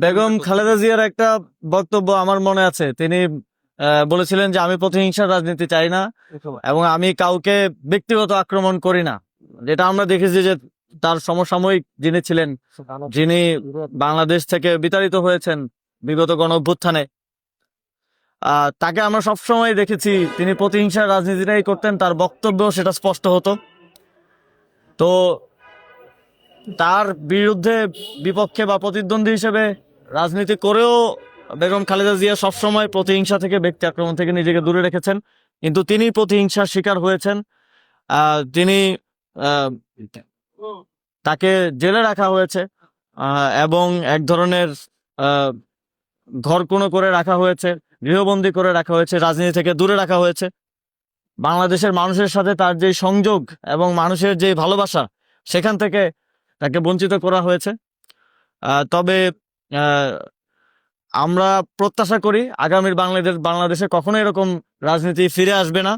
বেগম খালেদা জিয়ার একটা বক্তব্য আমার মনে আছে। তিনি বলেছিলেন যে আমি প্রতিহিংসার রাজনীতি চাই না এবং আমি কাউকে ব্যক্তিগত আক্রমণ করি না। যেটা আমরা দেখেছি যে তার সমসাময়িক যিনি ছিলেন, যিনি বাংলাদেশ থেকে বিতাড়িত হয়েছেন বিগত গণ অভ্যুত্থানে, তাকে আমরা সবসময় দেখেছি তিনি প্রতিহিংসার রাজনীতিটাই করতেন। তার বক্তব্য সেটা স্পষ্ট হতো। তো তার বিরুদ্ধে বিপক্ষে বা প্রতিদ্বন্দ্বী হিসেবে রাজনীতি করেও বেগম খালেদা জিয়া সবসময় প্রতিহিংসা থেকে, ব্যক্তি আক্রমণ থেকে নিজেকে দূরে রেখেছেন। কিন্তু তিনি প্রতিহিংসার শিকার হয়েছেন। তিনি আহ, তাকে জেলে রাখা হয়েছে এবং এক ধরনের আহ, ঘরকুনো করে রাখা হয়েছে, গৃহবন্দী করে রাখা হয়েছে, রাজনীতি থেকে দূরে রাখা হয়েছে। বাংলাদেশের মানুষের সাথে তার যে সংযোগ এবং মানুষের যে ভালোবাসা, সেখান থেকে তাকে বঞ্চিত করা হয়েছে। তবে আহ, আমরা প্রত্যাশা করি আগামীর বাংলাদেশে কখনো এরকম রাজনীতি ফিরে আসবে না।